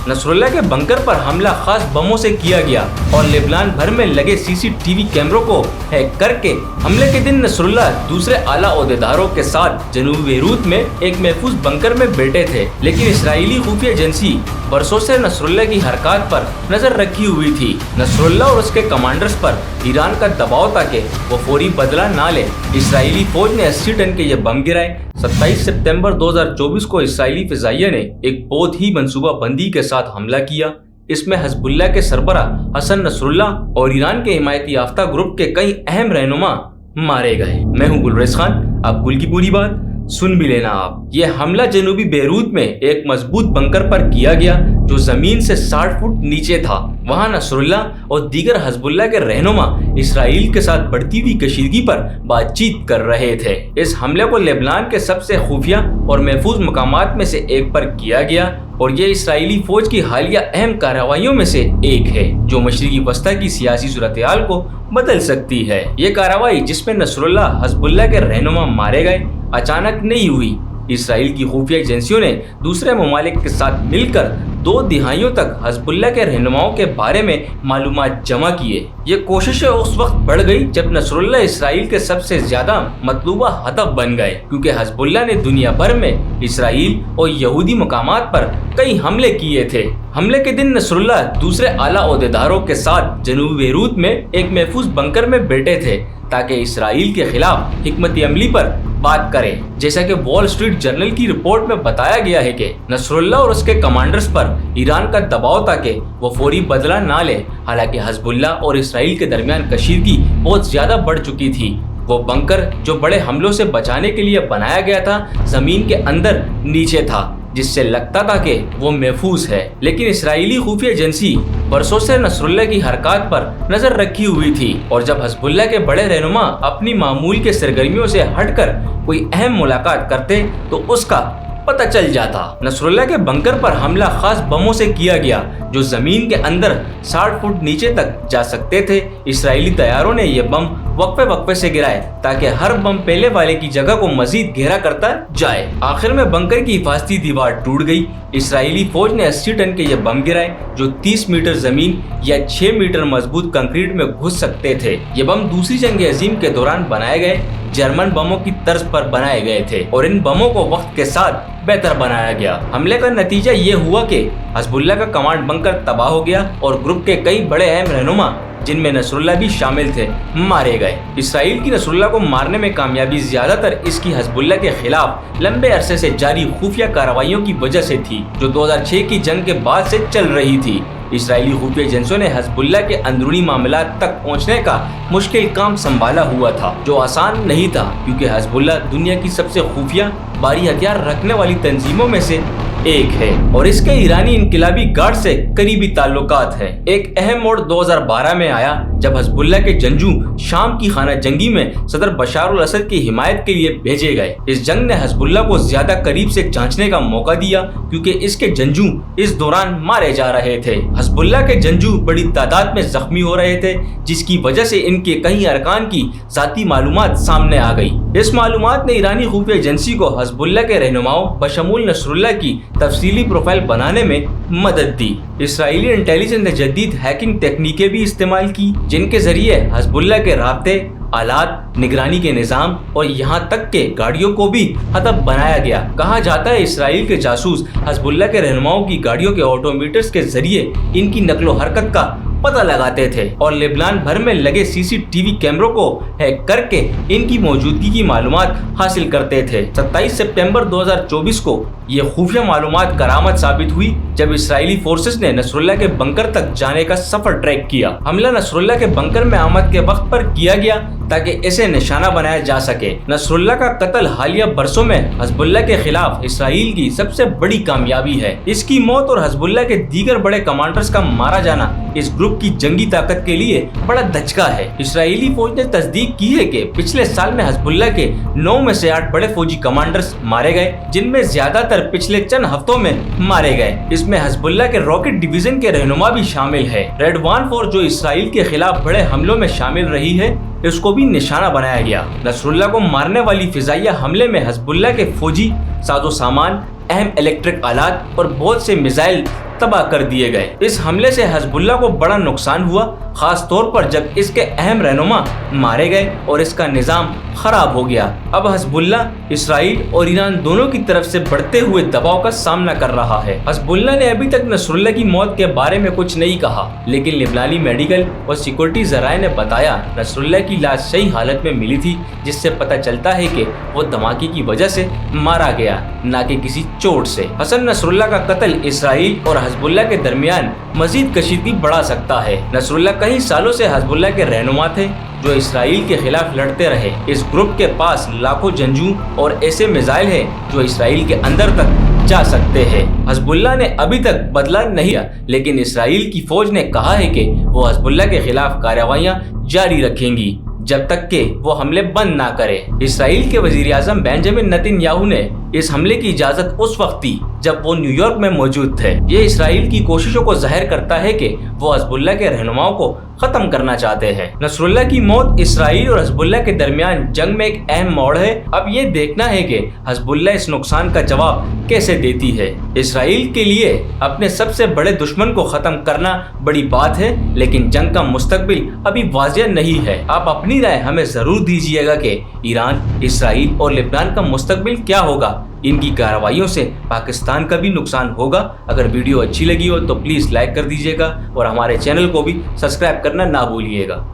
Nasrallah के bunker पर हमला खास बमों से किया गया और लेबनान भर में लगे सीसीटीवी कैमरों को हैक करके हमले के दिन नसरुल्लाह दूसरे आला ओहदेदारों के साथ जनूबी बेरूत में एक महफूज बंकर में बैठे थे। लेकिन इस्राएली खुफिया एजेंसी बरसों से नसरुल्लाह की हरकत पर नजर रखी हुई थी। नसरुल्लाह और उसके कमांडर्स पर ईरान का दबाव ताकि वो फौरी बदला ना ले, इस्राएली फौज ने 80 टन के ये बम गिराए। 27 सितंबर 2024 को इस्राएली फिजाइया ने एक बहुत ही मंसूबा बंदी के साथ हमला किया। इसमें हिजबुल्लाह के सरबरा हसन नसरुल्लाह और ईरान के हिमायती याफ्ता ग्रुप के कई अहम रहनुमा मारे गए। मैं हूँ गुलरेज खान, आप गुल की पूरी बात सुन भी लेना आप। ये हमला जनूबी बेरूत में एक मजबूत बंकर पर किया गया जो जमीन से 60 फुट नीचे था। वहां नसरुल्लाह और दीगर हिजबुल्लाह के रहनुमा इसराइल के साथ बढ़ती हुई कशीदगी पर बातचीत कर रहे थे। इस हमले को लेबनान के सबसे खुफिया और महफूज मकामात में से एक पर किया गया और ये इसराइली फौज की हालिया अहम कार्रवाइयों में से एक है जो मशरिकी वस्ता की सियासी सूरत-ए-हाल को बदल सकती है। ये कार्रवाई जिसमें नसरुल्लाह हिजबुल्लाह के रहनुमा मारे गए अचानक नहीं हुई। इसराइल की खुफिया एजेंसियों ने दूसरे ममालिक के साथ मिलकर 2 दिहाइयों तक हिजबुल्लाह के रहनुमाओं के बारे में मालूमात जमा किए। ये कोशिशें उस वक्त बढ़ गई जब नसरुल्लाह इसराइल के सबसे ज्यादा मतलूबा हदफ बन गए, क्योंकि हिजबुल्लाह ने दुनिया भर में इसराइल और यहूदी मकामात पर कई हमले किए थे। हमले के दिन नसरुल्लाह दूसरे आला ओहदेदारों के साथ जनूबी बेरूत में एक महफूज बंकर में बैठे थे ताकि इसराइल के खिलाफ हिकमत अमली पर बात करें। जैसा कि वॉल स्ट्रीट जर्नल की रिपोर्ट में बताया गया है कि नसरुल्लाह और उसके कमांडर्स पर ईरान का दबाव ताकि वो फौरी बदला ना ले। हालांकि हिजबुल्लाह और इसराइल के दरमियान कशीदगी बहुत ज्यादा बढ़ चुकी थी। वो बंकर जो बड़े हमलों से बचाने के लिए बनाया गया था जमीन के अंदर नीचे था, जिससे लगता था कि वो महफूज है। लेकिन इस्राएली खुफिया एजेंसी बरसों से नसरुल्लाह की हरकत पर नजर रखी हुई थी और जब हिजबुल्लाह के बड़े रहनुमा अपनी मामूल के सरगर्मियों से हटकर कोई अहम मुलाकात करते तो उसका पता चल जाता। नसरुल्लाह के बंकर पर हमला खास बमों से किया गया जो जमीन के अंदर 60 फुट नीचे तक जा सकते थे। इस्राएली तैयारों ने ये बम वक्फे से गिराए ताकि हर बम पहले वाले की जगह को मजीद घेरा करता जाए। आखिर में बंकर की हिफाजती दीवार टूट गई। इस्राएली फौज ने 80 टन के ये बम गिराए जो 30 मीटर जमीन या 6 मीटर मजबूत कंक्रीट में घुस सकते थे। ये बम दूसरी जंग अजीम के दौरान बनाए गए जर्मन बमों की तर्ज पर बनाए गए थे और इन बमों को वक्त के साथ बेहतर बनाया गया। हमले का नतीजा ये हुआ कि हिजबुल्लाह का कमांड बंकर तबाह हो गया और ग्रुप के कई बड़े अहम रहनुमा जिनमें नसरुल्लाह भी शामिल थे मारे गए। इसराइल की नसरुल्लाह को मारने में कामयाबी ज्यादातर इसकी हिजबुल्लाह के खिलाफ लंबे अरसे से जारी खुफिया कार्रवाइयों की वजह से थी जो 2006 की जंग के बाद से चल रही थी। इस्राएली खुफिया एजेंसियों ने हिजबुल्लाह के अंदरूनी मामलात तक पहुंचने का मुश्किल काम संभाला हुआ था जो आसान नहीं था, क्योंकि हिजबुल्लाह दुनिया की सबसे खुफिया भारी हथियार रखने वाली तंजीमों में से एक है और इसके ईरानी इनकिलाबी गार्ड से करीबी ताल्लुकात है। एक अहम मोड़ 2012 में आया जब हिजबुल्लाह के जंगजू शाम की खाना जंगी में सदर बशार अल असद की हिमायत के लिए भेजे गए। इस जंग ने हिजबुल्लाह को ज्यादा करीब से जांचने का मौका दिया क्योंकि इसके जंगजू इस दौरान मारे जा रहे थे। हिजबुल्लाह के जंगजू बड़ी तादाद में जख्मी हो रहे थे जिसकी वजह से इनके कई अरकान की जाती मालूमात सामने आ गई। इस मालूमात ने ईरानी खुफिया एजेंसी को हिजबुल्लाह के रहनुमाओं बशमूल नसरुल्लाह की तफसीली प्रोफाइल बनाने में मदद दी। इसराइली इंटेलिजेंस ने जदीद हैकिंग तकनीकें भी इस्तेमाल की जिनके जरिए हिजबुल्लाह के राब्ते, आलात, निगरानी के निजाम और यहाँ तक के गाड़ियों को भी हदफ बनाया गया। कहा जाता है इसराइल के जासूस हिजबुल्लाह के रहनुमाओं की गाड़ियों के ऑटोमीटर्स के जरिए इनकी नकलो हरकत का पता लगाते थे और लेबनान भर में लगे सीसीटीवी कैमरों को हैक करके इनकी मौजूदगी की मालूमात हासिल करते थे। 27 सितंबर 2024 को ये खुफिया मालूमात करामत साबित हुई जब इसराइली फोर्सेस ने नसरुल्लाह के बंकर तक जाने का सफर ट्रैक किया। हमला नसरुल्लाह के बंकर में आमद के वक्त पर किया गया ताकि इसे निशाना बनाया जा सके। नसरुल्लाह का कत्ल हालिया बरसों में हिजबुल्लाह के खिलाफ इसराइल की सबसे बड़ी कामयाबी है। इसकी मौत और हिजबुल्लाह के दीगर बड़े कमांडर्स का मारा जाना इस ग्रुप की जंगी ताकत के लिए बड़ा धचका है। इसराइली फौज ने तस्दीक की है कि पिछले साल में हिजबुल्लाह के 9 में से 8 बड़े फौजी कमांडर्स मारे गए जिनमें ज्यादातर पिछले चंद हफ्तों में मारे गए। इसमें हिजबुल्लाह के रॉकेट डिवीजन के रहनुमा भी शामिल है। रेडवान फोर्स जो इसराइल के खिलाफ बड़े हमलों में शामिल रही है इसको भी निशाना बनाया गया। नसरुल्लाह को मारने वाली फिजाइया हमले में हिजबुल्लाह के फौजी साजो सामान, अहम इलेक्ट्रिक आलात और बहुत से मिसाइल तबाह कर दिए गए। इस हमले से हिजबुल्लाह को बड़ा नुकसान हुआ, खास तौर पर जब इसके अहम रहनुमा मारे गए और इसका निजाम खराब हो गया। अब हिजबुल्लाह इसराइल और ईरान दोनों की तरफ से बढ़ते हुए दबाव का सामना कर रहा है। हिजबुल्लाह ने अभी तक नसरुल्लाह की मौत के बारे में कुछ नहीं कहा, लेकिन लिबनानी मेडिकल और सिक्योरिटी जराये ने बताया नसरुल्लाह की लाश सही हालत में मिली थी, जिससे पता चलता है कि वो धमाके की वजह से मारा गया, न कि किसी चोट से। हसन नसरुल्लाह का कत्ल इसराइल और हिजबुल्लाह के दरमियान मजीद कशीदगी बढ़ा सकता है। नसरुल्लाह कई सालों से हिजबुल्लाह के रहनुमा थे जो इसराइल के खिलाफ लड़ते रहे। इस ग्रुप के पास लाखों जंजू और ऐसे मिसाइल हैं जो इसराइल के अंदर तक जा सकते हैं। हिजबुल्लाह ने अभी तक बदला नहीं लिया, लेकिन इसराइल की फौज ने कहा है कि वो हिजबुल्लाह के खिलाफ कार्रवाइयां जारी रखेंगी जब तक कि वो हमले बंद ना करे। इसराइल के वजीर आजम बेंजामिन नेतन्याहू ने इस हमले की इजाजत उस वक्त दी जब वो न्यूयॉर्क में मौजूद थे। ये इसराइल की कोशिशों को जाहिर करता है कि वो हिजबुल्लाह के रहनुमाओं को खत्म करना चाहते हैं। नसरुल्लाह की मौत इसराइल और हिजबुल्लाह के दरमियान जंग में एक अहम मोड़ है। अब ये देखना है कि हिजबुल्लाह इस नुकसान का जवाब कैसे देती है। इसराइल के लिए अपने सबसे बड़े दुश्मन को खत्म करना बड़ी बात है, लेकिन जंग का मुस्तकबिल अभी वाज़ेह नहीं है। आप अपनी राय हमें जरूर दीजिएगा कि ईरान, इसराइल और लेबनान का मुस्तकबिल क्या होगा। इनकी कार्रवाइयों से पाकिस्तान का भी नुकसान होगा। अगर वीडियो अच्छी लगी हो तो प्लीज़ लाइक कर दीजिएगा और हमारे चैनल को भी सब्सक्राइब करना ना भूलिएगा।